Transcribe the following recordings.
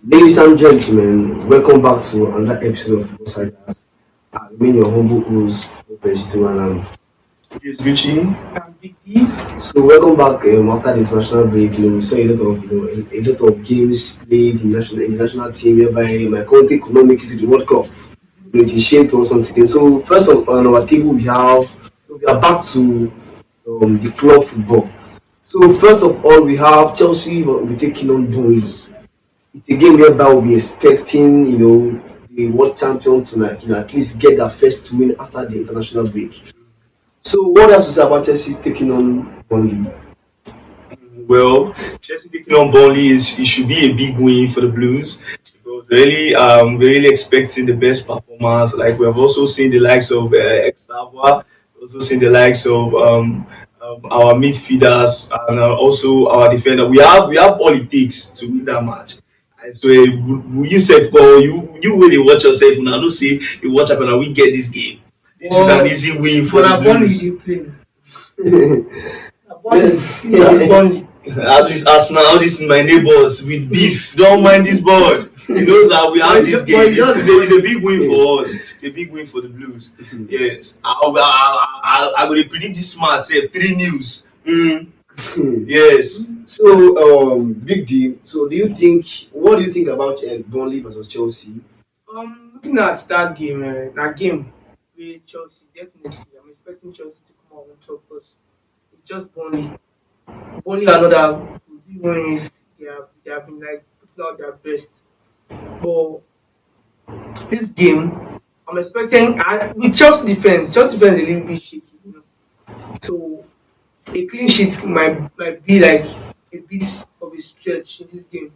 Ladies and gentlemen, welcome back to another episode of Outsiders. I remain your humble host, Vegetable, and It's Gucci. And Big D. so welcome back after the international break. We saw a lot of a lot of games played in the national team, whereby my country could not make it to the World Cup. It is shame to us once again. So first on our table we are back to the club football. So first of all, we have Chelsea will be taking on Burnley. It's a game whereby we'll be expecting, the world champion to at least get their first win after the international break. So what do you have to say about Chelsea taking on Burnley? Well, Chelsea taking on Burnley it should be a big win for the Blues because we're really expecting the best performance. Like we have also seen the likes of Extava, also seen the likes of our midfielders and also our defender. We have all it takes to win that match. And so will you say, go you really watch yourself now? No say you watch up and we get this game. This is an easy win for But the I born Blues. you play. I born All these Arsenal, all these my neighbors with beef. Don't mind this boy. He knows that we have this game. It's a big win for us. It's a big win for the Blues. Yes, I will predict this match. Say 3-0. Yes. So big deal. So what do you think about Burnley versus Chelsea? Looking at that game with Chelsea, definitely. I'm expecting Chelsea to come out on top because it's just Burnley. Burnley are not that good, even if they have been like putting out their best. But this game, I'm expecting with Chelsea defense is a little bit shaky. So a clean sheet might be like a bit of a stretch in this game.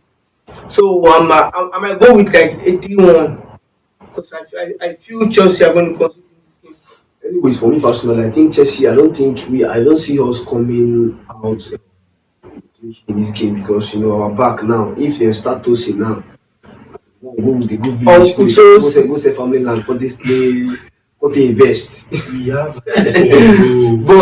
So I might go with like a 3-1 because I feel Chelsea are going to concede in this game. Anyways, for me personally, I think Chelsea. I don't see us coming out in this game because our back now. If they start tossing now, go with the good village, Uncle go say family land, go they play, go they invest. We have. But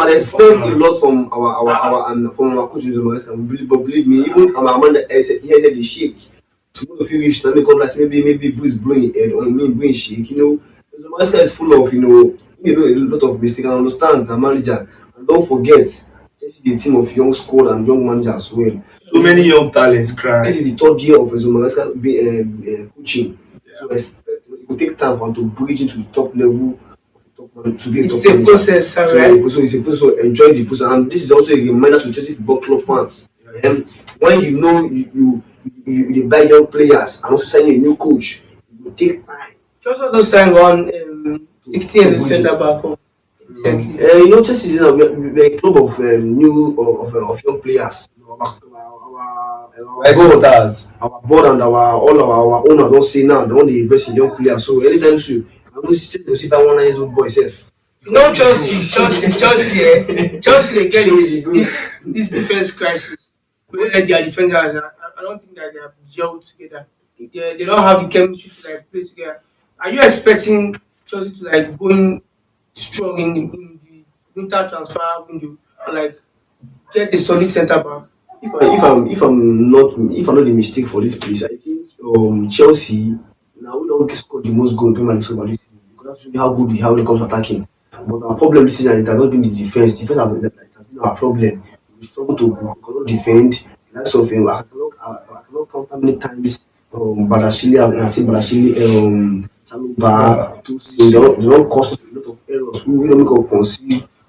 I expect a lot from our and from our coaches and believe me, even our man that he said the shake. To know if you wish to make up like maybe Bruce blowing head or me blowing shake, Zomareska is full of a lot of mistakes. I understand the manager, and don't forget this is a team of young squad and young manager as well. So many young talents cry. This is the third year of Zomareska coaching. So expect it will take time for him to bridge into the top level of the top man to be a top It's a manager. process, So, right? so it's a process. So enjoy the process, and this is also a reminder to Chelsea Football Club fans. When you buy young players and also signing a new coach, it will take time. Chelsea also signed one 16 to years bridge it. centre back up recently. Chelsea is we're a club of new of young players. Our Rising board, stars. our board and our owner don't say now they want to invest in young players. So anytime soon, I'm going to see that 1 year old boy self. Chelsea they get this defense crisis. Where their defenders, I don't think that they have gelled together. They don't have the chemistry to like play together. Are you expecting Chelsea to like going strong in the winter transfer window and like get a solid centre back? If I'm not the mistake for this place, I think Chelsea now we don't score the most goal in Premier League so far this season because that's really how good we have when it comes to attacking. But our problem this season is that not been the defense. Defense has been our problem. We struggle to we cannot defend. That's of I cannot count how many times I say Badashili Chaluba to see they don't cost us a lot of errors. We don't make up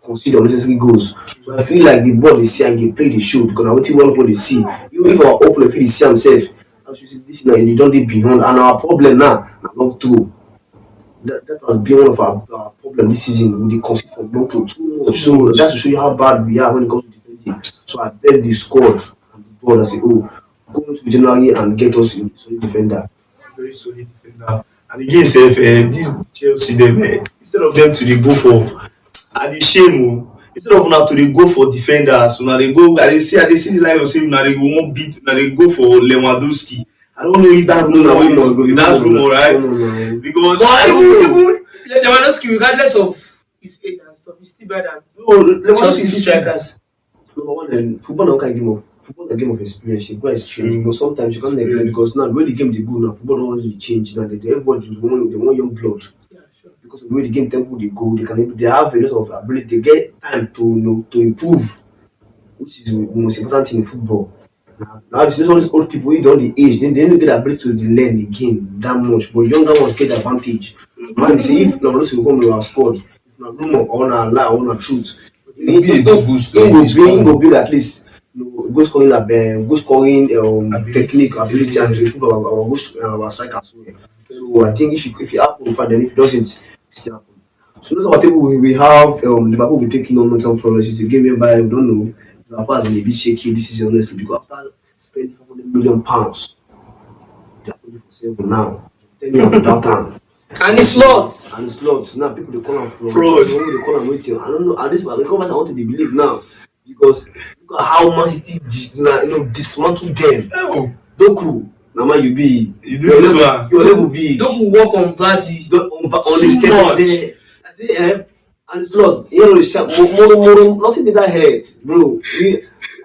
concede unnecessary goals. So I feel like the ball they see and they play the show because I waiting one what they see. Even if our opponent feel they see himself, I should say this now they don't dey beyond and our problem now not true. That has been one of our problem this season. We dey concede from long throw too much. So that's to show you how bad we are when it comes to defending. So I bet the squad and the board and say, go into January and get us a solid defender. Very solid defender. And again, sef, this Chelsea them instead of them to dey go for and the shame instead of now to dey go for defenders, so now they go. I dey see the life of say now they go one beat, now they go for Lewandowski. I don't know if that that's rumor, right? Because But even Lewandowski, regardless of his age and stuff, he's still better than no, Lewandowski Chelsea strikers. Number one, football not kind of game of football a game of experience. You go experience, True. but sometimes you can't neglect True. because now the way the game they go now, football don't really change now. Everybody they want young blood Yeah, sure. because of the way the game tempo they go, they have a lot of ability. They get time to to improve, which is the most important thing in football. Now you see all these old people who is on the age, they don't get the ability to learn the game that much. But younger ones get the advantage. So man, you see if no will come to our squad, if na rumor or na lie or na truth, It will be a good boost to his he go form. build at least goal scoring Ability. technique ability and to improve our strike as well. So I think if it happen fine, then if it doesn't, it still happen. So those are our table we have Liverpool will be taking on Nottingham Forest. It's a game whereby we don't know Liverpool has been a bit shaky this season honestly because after spending £400 million, they are putting for 7 now. 10 years without time. And it's lots. And it's blood. Now people they call them fraud. Fraud. They call them waiting. I don't know. At this point, the comments I want to believe now because look at how Man City dismantle them. Oh, Doku, now man you be you do this one. your level be Don't work on badly. on the Too step much. there. I say and it's lost. You know the sharp more nothing did that head, bro.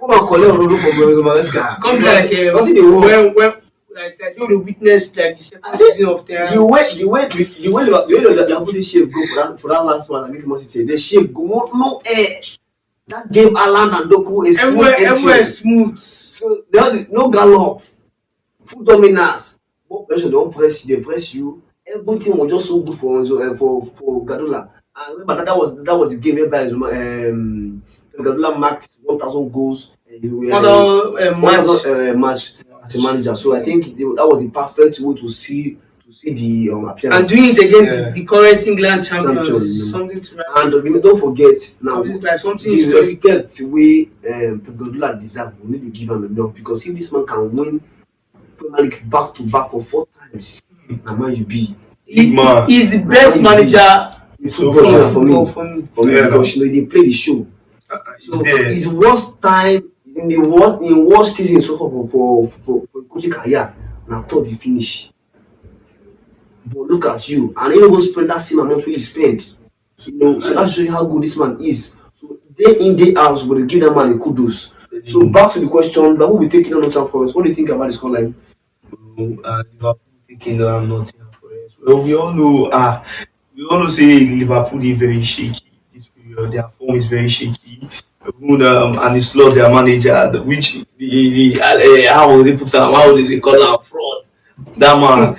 Come and collect Ronaldo from Maresca. Come like nothing they want. when like say the witness like the second I say season of the the way they shape go for that last one against Man City, the shape go no air. That game Alan and Doku is smooth everywhere entry. smooth. So there was no gallop, full dominance. What pressure they don't press you, they press you. Everything was just so good for for Gadola. I remember that was the game whereby Gadola marked 1,000 goals. Other match. 1,000 match as a manager. So I think that was the perfect way to see the And appearance. doing it against Yeah. the current England champions Champion, is something to write. And don't forget now. Something like something The historic. respect we Pep Guardiola deserve, we need to give him enough because if this man can win Premier League back to back for 4 times, na man you be. Man. He's the best manager In So football far. yeah, for me, for me. Yeah, because they play the show. So there. his worst time in worst season so far for coaching career, na third he finish. But look at you, and he no go spend that same amount wey he spend. So that shows you how good this man is. So day in day out, we dey give that man a kudos. So back to the question, that will be taking on Nottingham Forest. What do you think about the scoreline? Liverpool taking Nottingham Forest. Well, we all know say Liverpool is very shaky this period. Their form is very shaky. Even and it's not their manager, which how will they put am? How will they call am fraud? That man,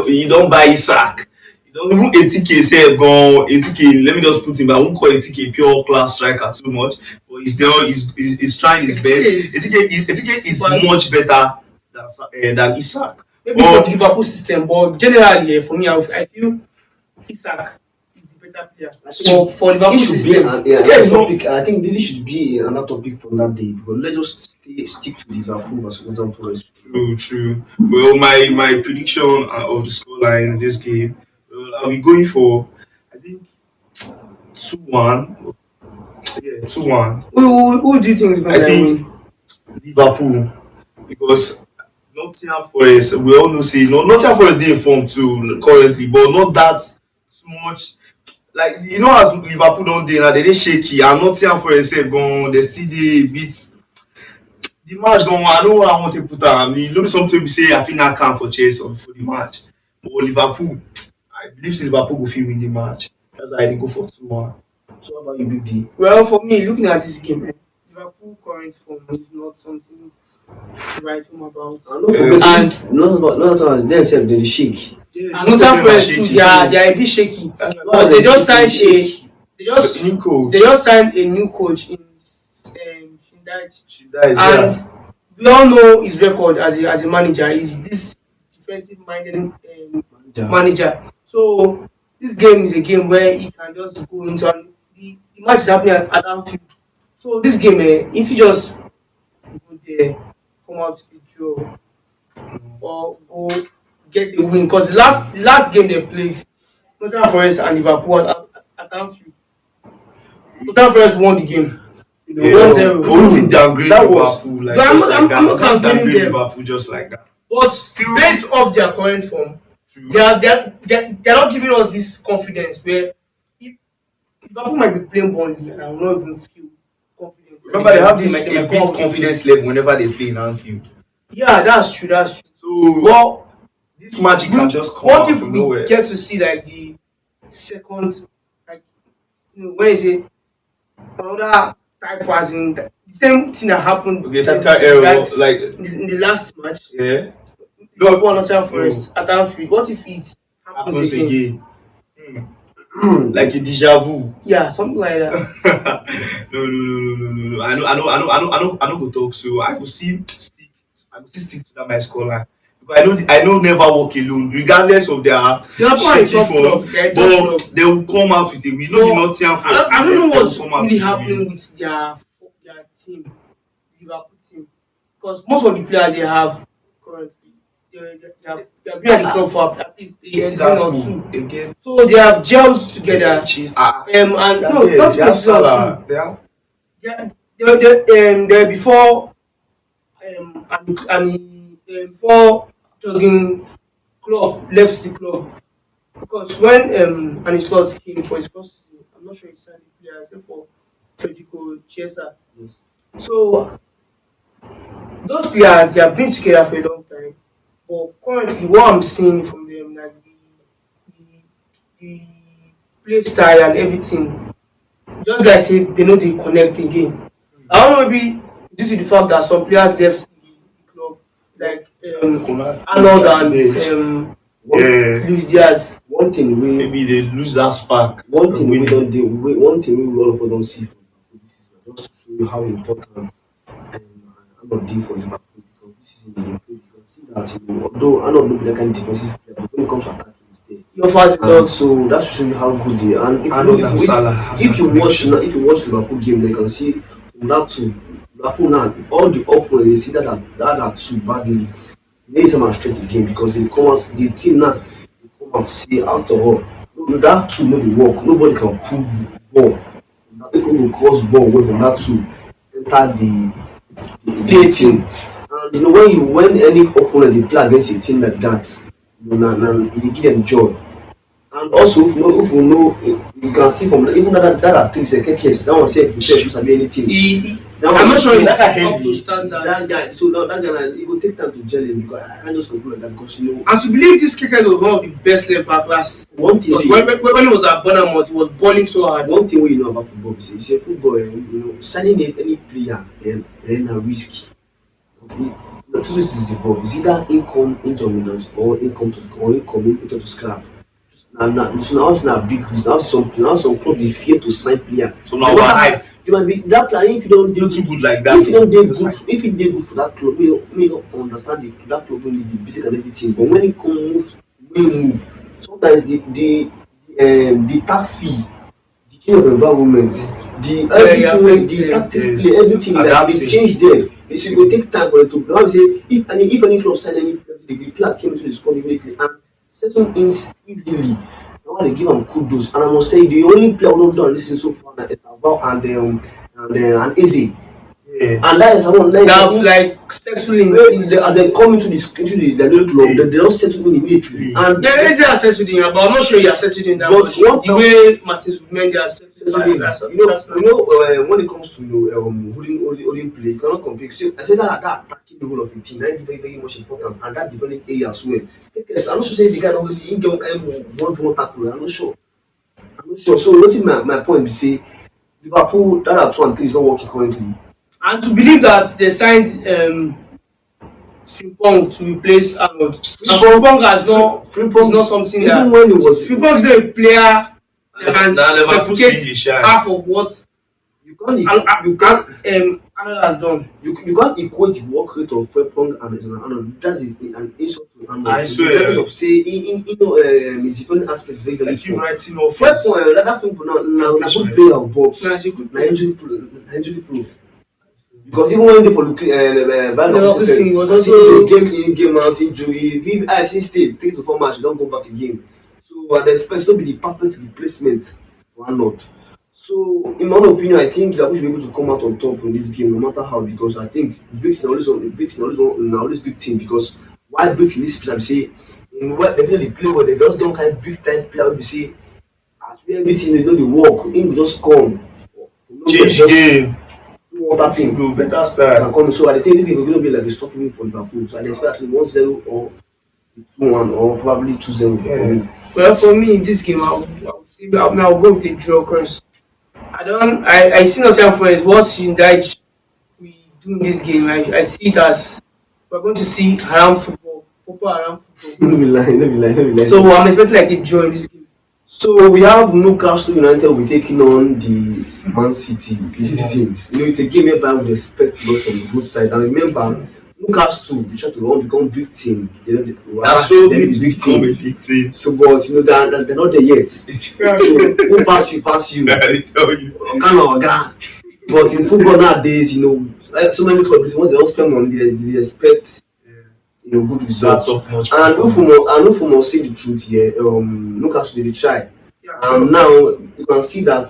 he don't buy his sack. He don't even 80k sef gone 80k. Let me just put him. I won't call 80k pure class striker too much, but he's trying his best. 80k is much better than Isak. Maybe for the Liverpool system, but generally for me, I feel Isak is the better player for Liverpool This should be system. another topic. I think this should be another topic from that day because let's just stick to Liverpool versus Nottingham Forest. True. Well, my prediction of the scoreline in this game, well, I'll be going for I think 2-1. Yeah, 2-1. Who do you think is going I to think win? Liverpool because Nottingham Forest. We all know say Nottingham Forest dey in form too currently, but not that too much. Like as Liverpool don dey now, they dey shaky and Nottingham Forest sef gone. They still dey beat the match gone. I know what I want to put am. No be something wey be say I fit knack am for chest or for the match. But Liverpool, I believe say Liverpool go fit win the match. That's why I dey go for 2-1. So how about you, Big D? Well, for me, looking at this game, Liverpool current form is not something to write home about. I no forget And this. Not they sef dey shake. and Nottingham Forest too, they are a bit shaky. But they just signed they just signed a new coach in Shindai. She died. And we all know his record as a manager. He's this defensive minded manager. So this game is a game where he can just go into and the match is happening at Anfield. So this game, if you just go there, come out with a draw or go get a win, because the last game they played, Nottingham Forest and Liverpool at Anfield, Nottingham Forest won the game. Yeah, 1-0. but we fit downgrade That was- Liverpool like No, I'm just not- like that. I'm not You can't downgrading downgrade them. Liverpool just like that. But based off their current form, they're not giving us this confidence where if Liverpool might be playing Burnley and I will not even feel confident and Remember, they have they this a might come bit up with a game. confidence level whenever they play in Anfield. Yeah, that's true. That's true. So Well, this magic can just come what out if from we nowhere. get to see like the second, like when you say another type as in the same thing that happened Okay, typical error, like in the last match, yeah, Liverpool and Nottingham no, Forest at Anfield. What if it happens happens again? again. Like a deja vu. Yeah, something like that. No. I know go talk. So I will see stick. I will still stick to that my scoreline because I know never walk alone, regardless of their Liverpool are a shaky top form. club. They're a top club. But they will come out with it. We know the But Nottingham I Forest. don't know They will what's come out really with a happening win. with their team, Liverpool team, because most of the players they have currently they have been at the club for at least a season or Exactly. two, They get so they have gelled together. cheese. And no, not They even a have season or Salah. two. They have They before before jogging club left the club, because when and slot came for his first season, I'm not sure he signed the player except for Federico Chiesa. Yes. So those players they have been together for a long time, but currently what I'm seeing from them, like the play style and everything, just like say they know they connect again. I don't know, maybe due to the fact that some players left the club, like Arnold and One, yeah. Luis Diaz. one thing we Maybe they lose that spark. one of thing we winning. don't do we, one thing we all of us don't see from Liverpool this season, just to show you how important Arnold did for Liverpool, because this season they play. You can see that, although Arnold no be that kind of defensive player, but when it comes to attacking, he's there. He offers a And lot. so that should show you how good they are. And if you Arnold look, and Salah has if a you watch connection. if you watch Liverpool game, you can see from that two, Liverpool now all the opponents they see that are two badly. They some straight the game because they come out the team now they come out to say after all that two no be work. Nobody can pull ball. That people go cross ball away from that two enter the team. And when any opponent they play against a team like that, it dey give them joy. And also, if you know, you can see from even that actress, Kekes, that one say if you say you sabi anything. That I'm one not sure that it's guy up heavy. to standard. That guy, so that guy, like, it will take time to gel in because I can't just conclude like that because And to believe this Keke was one of the best left back last, one thing because when he was at Bournemouth, he was balling so hard. one thing you know about football is you say football, signing any player na risky. The two things is involved. It's either income indominant or income into to scrap. So now it's not a big risk. Now some club they fear to sign player. So now overhype. You might be that player if you don't You're too good like that. if you don't dey good if you dey good for that club, may not understand that club only the basic and everything. But when it come move, sometimes the tag fee, the change of environment, the everything, the tactics, everything like they change them. So it will take time for it to. Now say if any club sign any player, the player came into the squad immediately and settle in easily. Now they give them kudos, and I must say the only player who don't listen so far na Estaval and Eze. Yeah. And that is one They have like settling. as they come into the new club, they don't settle in immediately. And There is a settled in, but I'm not sure you are settled in that But much. what The way Martins Mendy has settled settle in. in, that's not. When it comes to holding play, you cannot compare. See, I said that attacking the whole of the team that is very very much important, and that different area as well. Yes, I'm not sure say the guy don't really he get one tackle. I'm not sure. So what's my point be say Liverpool that are 2 and 3 is not working currently. And to believe that they signed Frimpong to replace Arnold. And Frimpong has not Frimpong is not something even that when it was Frimpong is not a player that can Now Liverpool replicate see the shine. half of what you can't Arnold has done. you can't equate the work rate of Frimpong and Arnold. That's an insult to Arnold. I In swear. terms of say in his different aspects very very Like you poor. writing off. Frimpong that Frimpong now good player but So that's a good na injury proof. Because even when they for looking Leverkusen was see also game in game out injury, if I see stay 3 to 4 matches, don't go back again. So and expect to be the perfect replacement for Arnold. So in my own opinion, I think Liverpool should be able to come out on top in this game no matter how, because I think Bricks na always big team, because why Bricks in this pitch I be say in what definitely play well, they just don't kind big time player wey be say at where everything they know the work, him go just come. Change the game. quarter team Go better can start. come in. So I think this game is going to be like a stopping win for Liverpool. So I expect at least 1-0 or 2-1 or probably 2-0 for Yeah. me. Well, for me in this game, I would say I'll go with a draw because I see Nottingham Forest. What that we do in this game, I see it as we're going to see around football, proper around football. No be lying, no be lying, no be lying. So I'm expecting like a draw in this game. So we have Newcastle United will be taking on the Man City this season. It's a game whereby we expect lots from the good side. And remember, Newcastle they try to want become big team. That's so They're need the to big become a team. big team. So but they're not there yet. So who pass you. I tell you. Oga. But in football nowadays, like so many clubs, once they don't spend money, they expect good results. Top notch. And if we must say the truth here, Newcastle they try. Yeah. Now you can see that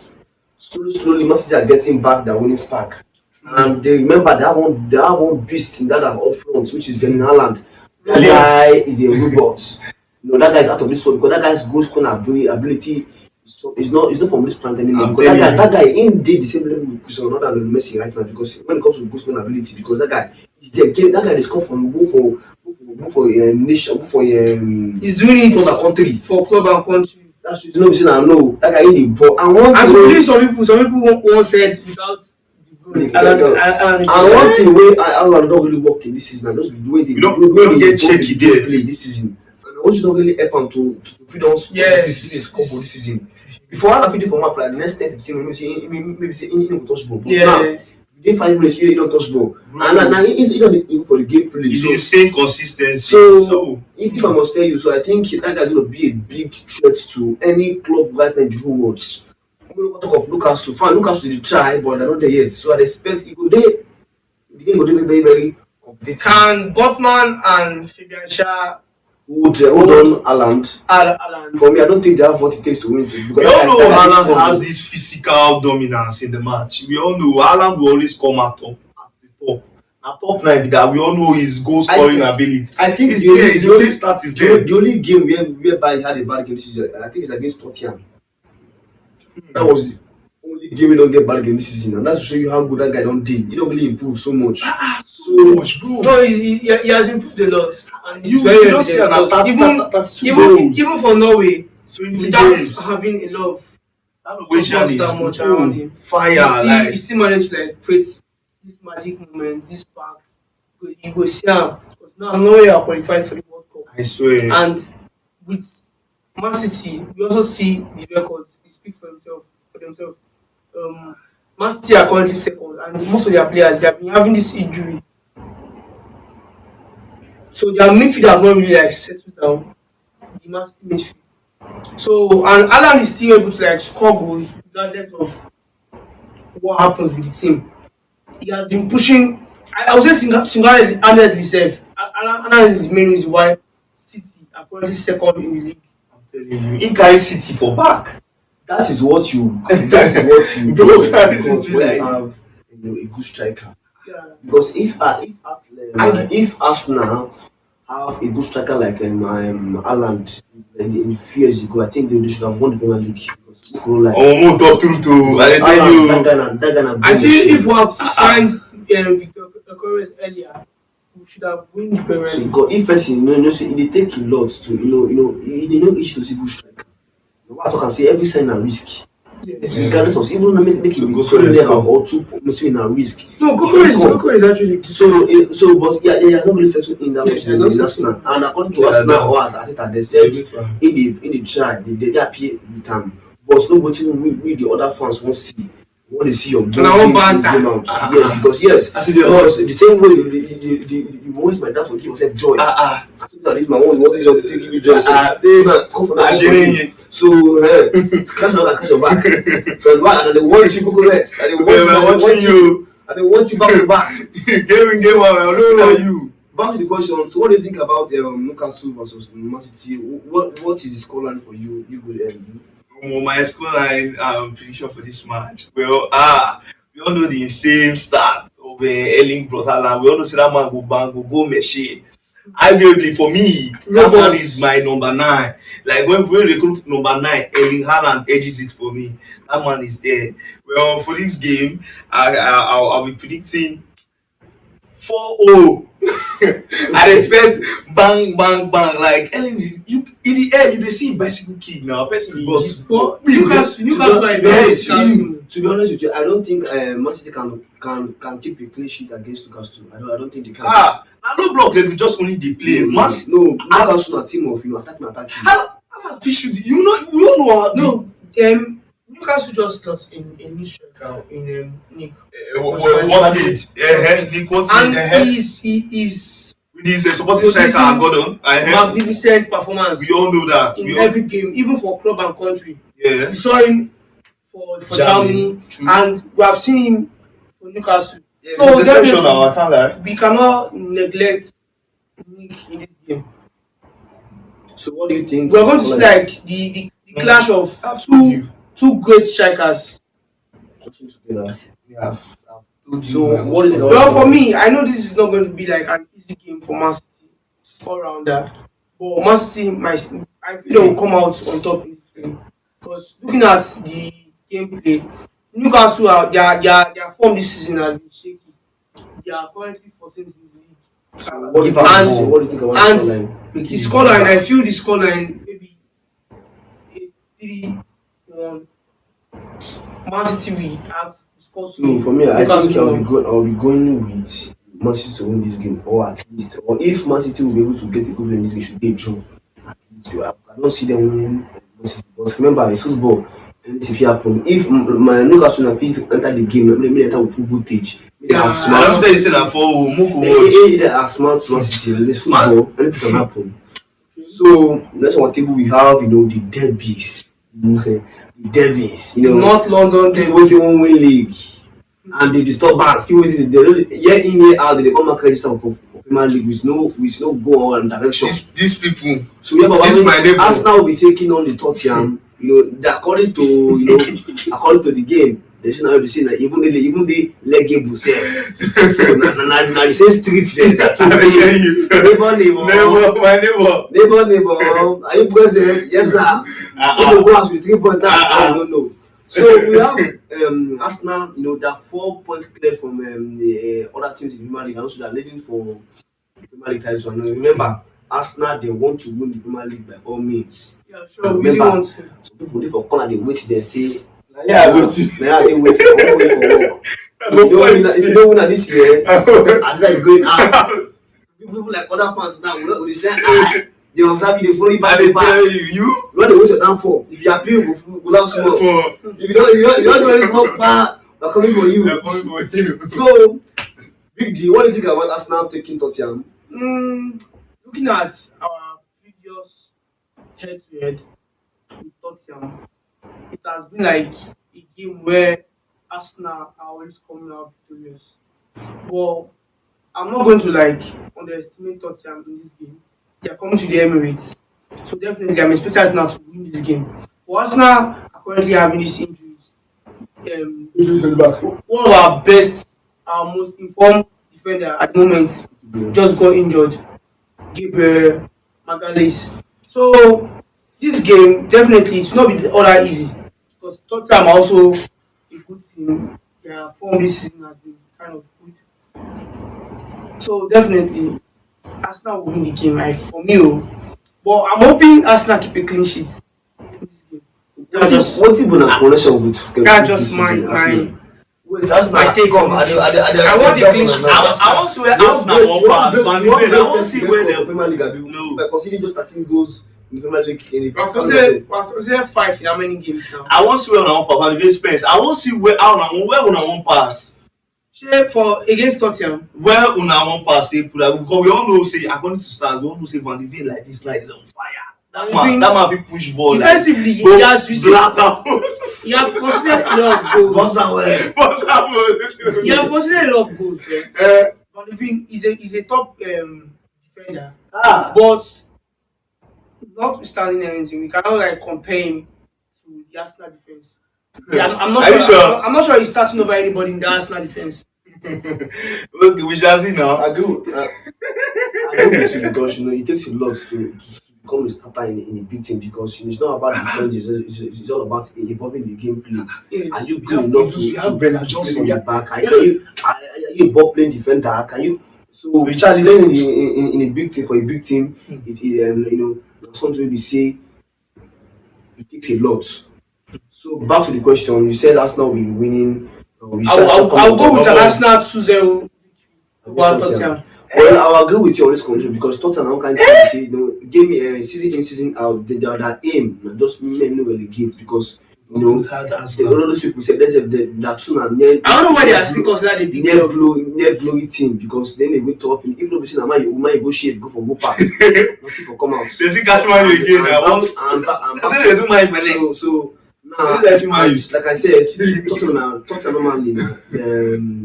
slowly Man City are getting back their winning spark. And they remember they have one beast in that up front, which is Erling Haaland. That guy is a robot. That guy is out of this world because that guy's goal scoring ability is not from this planet anymore. I'm Because telling that guy in did the same level with Cristiano Ronaldo and Messi right now. Because when it comes to goal scoring ability, because that guy is the game. That guy is come from go for nation, go for He's doing club and it country. for club and country. That's just be saying I know that guy in the ball. And so believe some people once said without the goal, And one thing wey Alan don really work in this season na just the way We don't get shaky there. play this season. And also don really help am to fit don score Yes. score goal this season. Before Alan fit dey for match for like the next 10-15 minutes maybe say he no go touch ball. But now yeah. within 5 minutes he don touch ball. And na he don dey in for the game play. It's So insane consistency. So if I must tell you, so I think that guy's gonna be a big threat to any club right now in the whole world. I'm gonna talk of Newcastle. Fine, Newcastle they try, but they're not there yet. So I expect it go there. The game go there very, very competitive. Can Botman and Fabian Shah Hold on, Haaland. Alan? For me, I don't think they have what it takes to win. We all know Haaland has this physical dominance in the match. We all know Haaland will always come at the top. At top 9 that we all know his goal scoring ability. I think It's the only- there. the The only- same start is there. the only game whereby he had a bad game this season, I think it's against Tottenham. That was the only game he don't get bad game this season, and that's to show you how good that guy don't did. He don't really improve so much. So much, bro. No, he has improved a lot. And You it's very don't see evident an because attack even for Norway, 20 without games. having a lot of That Norwegian support that much is around him, fire. he still managed to like create this magic moment, this sparks. You go see him because now Norway are qualified for the World Cup, I swear. and with Man City, we also see the records. They speak for themselves. Man City are currently second, and most of their players they have been having this injury, so their midfield have not really like settled down. The Man City midfield. So and Alan is still able to like score goals regardless of what happens with the team. He has been pushing. I would say single-handedly himself. Alan is the main reason why City are currently second in the league. I'm telling you, he carries City for back. That is what you Bro, do that is because it, when like- you have a good striker. Yeah. Because if Arsenal have a good striker like Haaland in few years ago, I think they should have won the Premier League. Because who could like More talk through to. I tell Haaland, you. that guy na I feel if we bullshit. had signed Victor Gyokeres earlier, we should have won the Premier So League. because if person say it dey take a lot to e dey no easy to see good striker. What I talk and say every sign na risk. Yes. Regardless of even make it To be go 2 for the naira score. or 2 maybe na risk. No, Gyokeres is actually. So but yeah, they have not really settled in that Yes, much in they're not Arsenal. And according to Yeah, Arsenal that- or Arteta, they said in the try they appear with am, but no wetin we the other fans wan see. We want to see your So now one game banter. out. Yes, because yes, I see the because the same way you always my dad for give yourself joy. I think that this my one what is your thing give you joy. So come for me. So scratch your back. So why and they want you go rest. And they want you. And they want you back to back. Game one, I'm looking at you. Back to the question. So what do you think about Newcastle versus Man City? What is the scoreline for you? You go My scoreline prediction for this match. Well, we all know the same stats of Erling Brot Haaland. We all know say that man go bang, go Messi. Arguably for me, No, that man but is my number nine. Like when we recruit number nine, Erling Haaland edges it for me. That man is there. Well, for this game, I'll be predicting 4-0. I expect bang bang bang like Ellen, you in the air you dey see bicycle kick now person dey But hit but to Newcastle are a be very honest, physical team. to be honest with you, I don't think Man City can keep a clean sheet against Newcastle. I don't think they can. na low block dem go just only dey play man No, Newcastle na team of attack. how fit shoot you know we all know how No, Newcastle just got a new striker in Nick. what need Nick what And need he's with his supporting striker Gordon magnificent performance we all know that in every game, even for club and country. yeah We saw him for Germany, true. and we have seen him for Newcastle. yeah So it's exceptional I definitely, can't lie we cannot neglect Nick in this game. So what do you think? We are going to see like the clash of two great strikers. Together. yeah I've told you So my what do you think? Well, for me, I know this is not going to be like an easy game for Man City all rounder, but Man City, I feel they will come out on top in this game because looking at the gameplay, Newcastle their form this season has been shaky. They are currently 14th in the league. So what do you think? And- What do you think about and the scoreline? The scoreline, I feel the scoreline maybe a 3-1. Man City will have scored. So for me, I Newcastle think I'll will. be going with Man City to win this game, or at least, or if Man City will be able to get a good win in this game, should be a draw. At least, I don't see them winning Man City. But remember, it's football. Anything fit happen. If my Newcastle na fit enter the game, let me enter with full voltage. They Yeah, are I smart. don't say you say na for Mugu They are smart. Man City. In this football, anything can happen. So next on the table we have, the derbies. The derbies. North London People wey say wan win league and the disturbance people wey say they don't year in year out they come back register for Premier League with no go on direction. these people So yeah, but this my neighbor. Arsenal will be taking on the Tottenham. According to the game, they should not be saying that even the legible sef. So na the same street there. That two you neighbor. Are you present? Yes, sir. People go out with 3 points now. I don't know. So we have Arsenal, they're 4 points cleared from the other teams in the Premier League, and also they're leading for the Premier League title. And remember, Arsenal they want to win the Premier League by all means. Yeah, sure. We really want to. So people dey for corner they wait there say, yeah they wait for work. If you don't win at this year, Arsenal is going out. People like other fans now will say, they observe you, they follow you back to back. you What they wait your downfall. If you are playing, we'll have small. If you don't do any small part, they're coming for you. So, Big D, what do you think about Arsenal taking Tottenham? Looking at our previous head-to-head with Tottenham, it has been like a game where Arsenal are always coming out victorious. But I'm not going to underestimate Tottenham in this game. They are coming to the Emirates, so definitely I'm expecting Arsenal to win this game. But Arsenal are currently having these injuries. One of our best, our most informed defender at the moment just got injured, Gabriel Magalhaes. So this game definitely it's not be all that easy because Tottenham are also a good team. Their form this season has been kind of good. So definitely Arsenal will win the game. For me, but I'm hoping Arsenal keep a clean sheet in this game. That's just What if a connection with that's just my. Wait, Arsenal My take come. on I want the clean sheet. I want to wear Arsenal one pass Van de Ven I want to see where the them Premier League are No. by considering just 13 goals in the Premier League. We have considered 5 in how many games now? I want to see where una one pass Van de Ven Spence I want to see where una one pass Shey for against Tottenham. where una one pass dey put am because we all know say according to stars we all know say Van de Ven like this like is on fire that man fit push ball like Defensively, he has received. blast am He have considered a lot of goals. Boss away. He have considered a lot of goals. Van de Ven is a top defender, but notwithstanding anything, we cannot compare him to the Arsenal defense. Yeah, I'm not Are you sure. sure? I'm not sure he's starting over anybody in the Arsenal defense. Okay, we shall see now. I agree with you because it takes a lot to become a starter in a big team because it's not about defense, it's all about evolving the gameplay. Are Yes. you We good have enough we have to Brennan play Johnson. from We the have, back? Are you a ball playing defender? Can you so Richarlison. playing in a big team for a big team? Something we say it takes a lot. So back to the question, you said Arsenal will be winning. You said Arsenal come I'll on go top with an No, Arsenal 2-0 against over Tottenham. Tottenham. Well, I will agree with you on this condition because Tottenham can't say game season in season out they are that aim just men no relegate because don't put out all Arsenal. of those people say that two and near I don't know why they are still considered a big club. near blowy team because then they win tough if no be say na man you go shave go for Wopa nothing for come out. They see catch man you again now. And I say they do my belly. so now They see Man U. and like I said Tottenham normally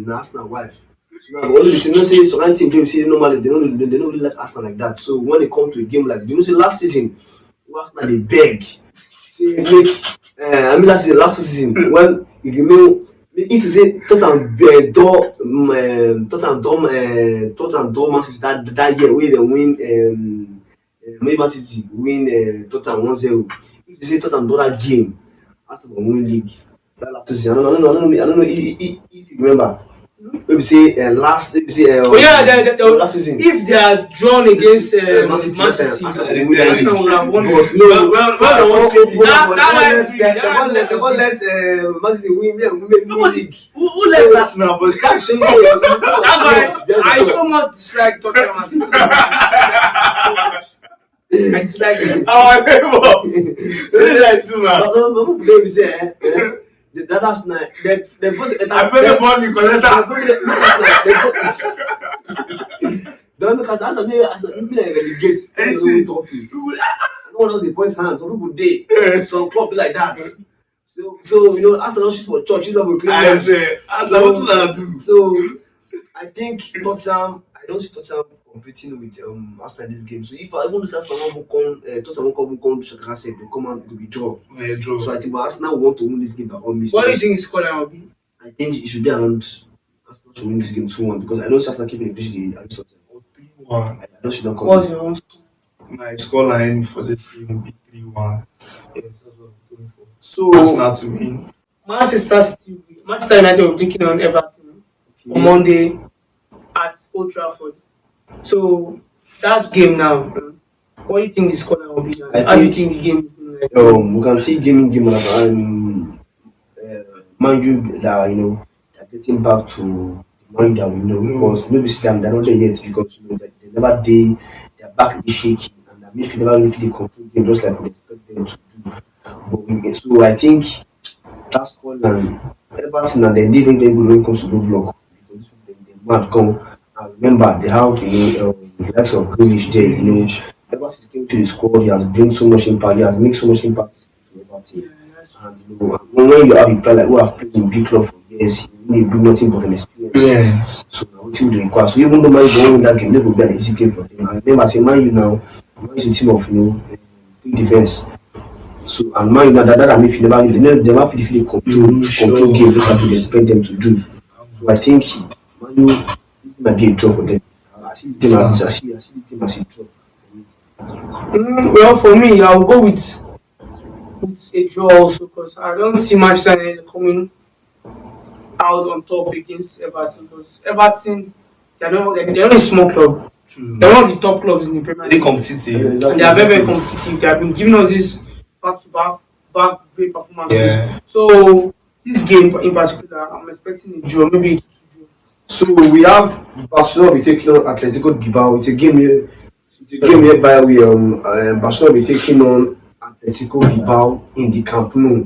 na Arsenal wife. So now only say no say some kind team dey say normally they don't really like Arsenal like that. So when it come to a game like say last season Arsenal dey beg say make last season when e remain if to say Tottenham door Man City that year wey dem win Man City win Tottenham 1-0 if to say Tottenham do that game Arsenal go win league that last season I don't know if you remember wey be say last wey be say Oh yeah, last season if they are drawn against Man City Man City, Arsenal they go win that Arsenal league. would have won. But no, That they won't let Man City win league. Who left Arsenal for That shows you. That's why I so much dislike Tottenham as a team. So much. I dislike them. our neighbor? This is like Zuma. But people dey say that last night they put I bet the ball you collect that. don't look at Arsenal maybe like relegate see. trophy. No one else dey point hand some people dey some club be like that. So Arsenal don shoot for church you know we play I say, Arsenal, what do? So I think I don't see Tottenham competing with Arsenal in this game. So if I even see Arsenal won't come, Tottenham won't come to Shakira said they come and it will be draw. Yeah, draw. So I think but Arsenal want to win this game by all means. What do you because think is scoreline will be? I think it should be around Arsenal to win this game 2-1 because I don't see Arsenal keeping a clean sheet against Tottenham. 3-1. I don't see them What's coming. your own? My scoreline for this game will be 3-1. Yes, that's what I'm going for. So Arsenal to win. Manchester United will be taking on Everton on Monday at Old Trafford. So that game now, what do you think the scoreline will be now? I How do you think- think the game is going to like? we can see game like Man U that they're getting back to the Man U that we know because maybe them they're not there yet because they never they're back be shaky and the midfield never really control game just like we expect them to do. So I think that's called Everton and then they very good when it comes to low block because they mad gone. And remember they have the likes of Grealish there. Ever since he came to the squad, he has bring so much impact. He has made so much impact to Everton. And when you have a player like who have played in big club for years, you bring nothing but an experience. Yes. So now what you require. So even though Man U don't win that game, they will be an easy game for them. And remember, say Man U now, Man U is a team of big defense. So and Man U now that I mean, if you never never feel control game just like you expect them to do. So I think Man U this might be a draw for them. I see this game as a draw. Well, for me, I'll go with a draw also because I don't see Manchester United coming out on top against Everton because Everton they're not a small club. True. They're one of the top clubs in the Premier Very League. competitive. And they are very competitive. They have been giving us this back great performances. Yeah. So this game in particular, I'm expecting a draw, maybe a 2-2 draw. So we have Barcelona be taking on Atletico Bilbao. It's a game whereby we Barcelona be taking on Atletico Bilbao in the Camp Nou.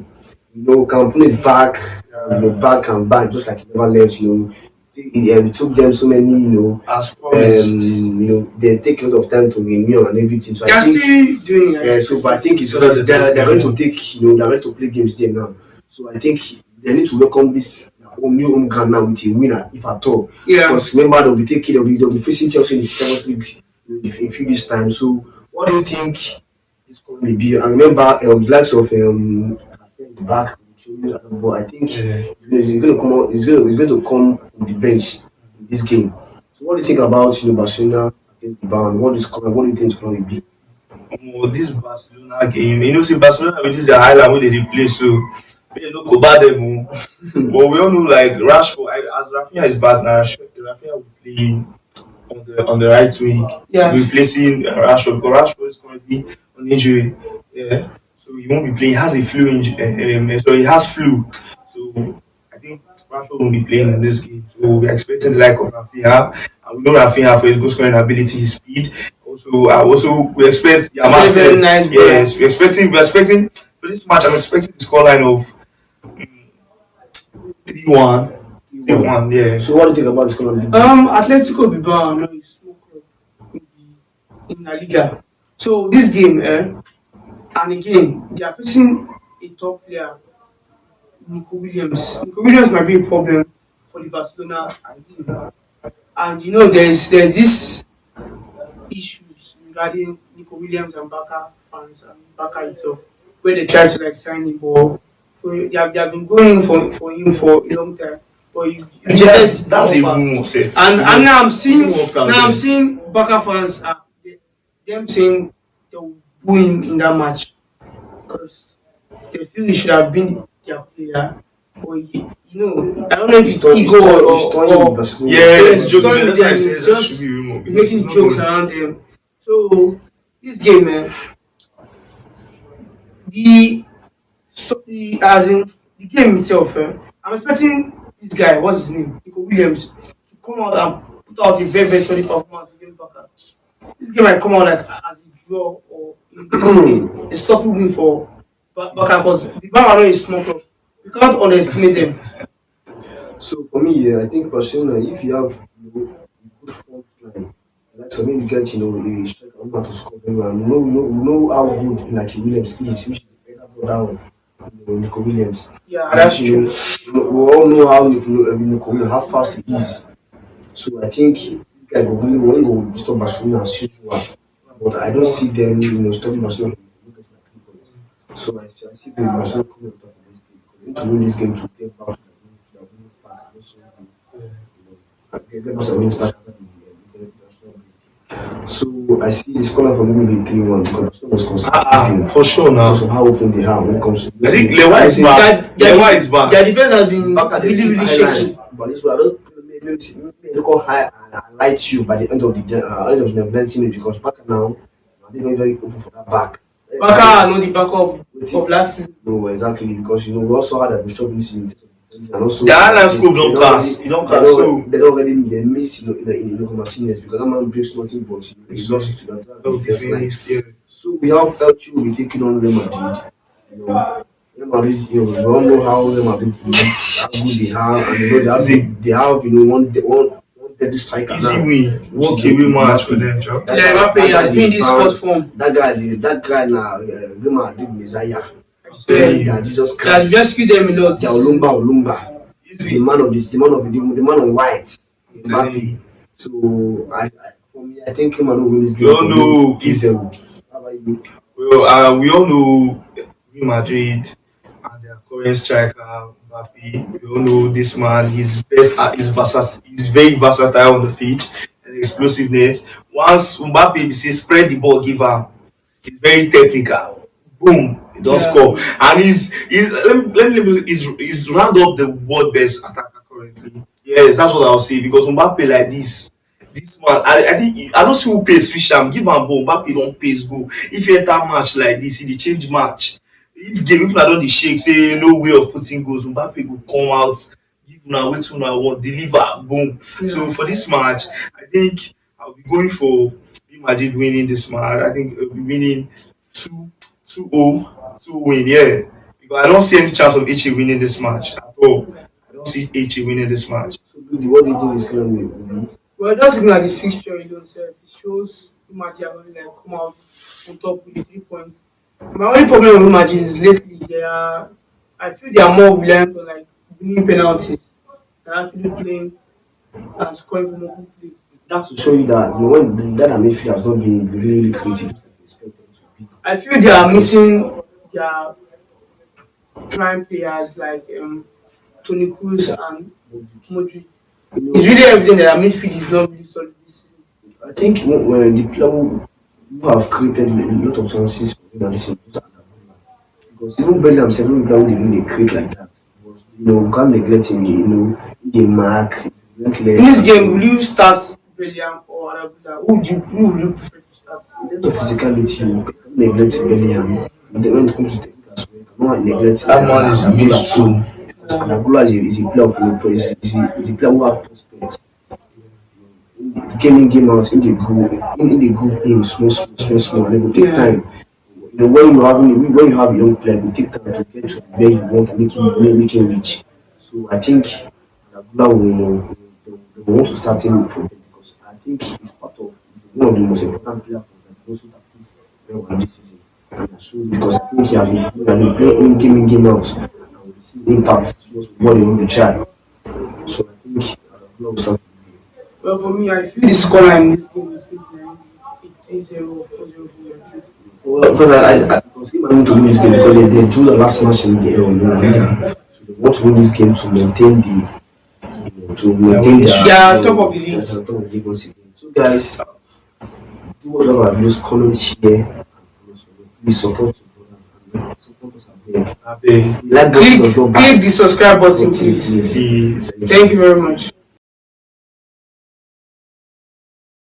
Camp Nou is back, back and back, just like it never left. It took them so many, As promised. they take a lot of time to renew and everything. So They are I think, still doing it. but I think it's So that they're ready to take, they're ready to play games there now. So I think they need to welcome this new home ground now with a winner, if at all. Yeah. Because remember they'll be facing Chelsea in the Champions League in a few days time. So what do you think this score may be? And remember the likes of is back with But I think Yeah. he's going to come out. He's going to come from the bench in this game. So what do you think about Barcelona against Bilbao? What do you think is going to be? This Barcelona game, see Barcelona with this their highlight wey dey play so make no go bad dem but we all know like Rashford as Rafinha is back now, Rafinha will play on the right wing, Yeah. replacing Rashford because Rashford is currently on injury. Yeah, so he won't be playing. He has a flu injury. Sorry, he has flu. So I think Rashford won't be playing in this game. So we're expecting the like of Rafinha, and we know Rafinha for his goal scoring ability, his speed. Also we expect Very, very Yamal. nice brother. Yes, we're expecting for this match. I'm expecting the scoreline of 3-1. 3-1. Yeah. So what do you think about this going to be? Atletico Bilbao no is small club in La Liga. So this game, and again, they are facing a top player, Nico Williams. Nico Williams might be a problem for the Barcelona team. And there's this issues regarding Nico Williams and Barca fans and Barca itself, where they try to like sign him, but they have been going for him for a long time. But you And rejected the that's a offer. rumor, safe. And now I'm seeing Who worked out now I'm there? seeing Barca fans them saying they will boo him in that match because they feel he should have been their player. But I don't know if it's ego or Barcelona. Yeah, he's it's joking. joining That's with why I them. say He's that should just be rumor because it's making not jokes going. around them. So this game, the as in the game itself, I'm expecting this guy, what's his name, Nico Williams, to come out and put out a very very solid performance against Barca. This game might come out like as a draw or a stopping win for Barca because the Barca are not a small club. You can't underestimate them. So for me, yeah, I think Barcelona, if you have a good front line, like so maybe get a striker who know how to score very well. We know how good Inaki Williams is, which is the better brother of Nico Williams. Yeah, And that's true. we all know how Nico Williams, how fast he is. So I think this guy go really want to stop Barcelona as usual. But I don't see them, stopping Barcelona from getting like 3 points. So I see the Barcelona coming on top of this game. They need to win this game to get back to the winning spark and also get back to the winning spark after the international break. So I see the scoreline for me will be 3-1 because Barcelona was conceding this game For sure now. because of how open they are when it comes to I think this Lewa is back. Lewa is back. Their defense has been back at the really really highline. shaky. But this one, I don't maybe look how high and light you by the end of the 90 minutes because back now, they very very open for that back. Barca are not the backup of last season. No, exactly because we also had a struggle this in and also The Highland School don't cast. He don't cast. So they don't already they miss in Martinez because that man breaks nothing but he lost it to the first line. So we have LQ will be taking on Real Madrid. Real Madrid, we all know how Real Madrid is, how good they have, and they have one deadly striker easy now. win. Walk away match for them, Joe. That Yeah, Mbappe has been in this found- sport form. That guy now, Real Madrid Messiah. Yeah. That Jesus He has Christ. rescued them a lot. The Olumba. The man of this, the man on white, Mbappe. So for me, I think him and win this game. We all know he's he's- How about you? Well, we all know Real Madrid and their current striker Mbappe. We all know this man. He's very versatile on the pitch and explosiveness. Once Mbappe be say spread the ball, give am. He's very technical. Boom, he don't Yeah. score. And he's round up the world best attacker currently. Yes, that's what I'll say because Mbappe like this man, I think I don't see who pays switch am, give am ball, Mbappe don't pays go. If you enter match like this, he dey change match. If una don dey shake, say no way of putting goals, Mbappe go come out, give una wetin una want, deliver, boom. Yeah. So for this match, I think I'll be going for Real Madrid winning this match. I think we'll be winning 2-0 win, yeah. Because I don't see any chance of Ichi winning this match at all. I don't see Ichi winning this match. So, Rudy, what do you think is going to be? Well, just looking at the fixture alone, it shows Imagine are going to like come out on top with the 3 points. My only problem with Imagine is lately I feel they are more reliant on like winning penalties than actually playing and scoring from open play. That's to show you that when that midfield has not been really creative, expect them to be. I feel they are missing their prime players like Tony Cruz and Modric. You It's know, really evident that our midfield is not really solid this season. I think when the player who have created a lot of chances for him and this is just Anabula. Because even Bellingham said when player who they create like that. But we can't neglect him, the mark, it's In relentless this and game, will you start Bellingham or Arabella? Who would you prefer to start? in terms of physicality, you can't neglect Bellingham. And then when it comes to technique as well, you cannot neglect That man is a Anabula beast too. too. Because Anabula is a player of is a player who have prospects. Game in, game out, in the groove in small, and it will take Yeah. time. When you have a young player, it will take time to get to where you want and make him reach. So I think Nagula will they will want to start him for them because I think he's he's one of the most important players for them. Also that is very well this season. And I show because I think he has been playing in, game out, and we see the impact towards what they want to try. So I think Nagula will start this game. Well, for me, I feel the scoreline in this game is going to be 3-0 or 4-0 for Madrid. Well, because I because him want to win this game because they drew the last match in the La Liga, so they want to win this game to maintain to maintain They are top of the their league. top of the league once again. So guys, do whatever our videos, comment, share, and follow. So please support support us at there. I beg. Like button Click, does not click back the subscribe button, button, please. please. Please. Thank you very much.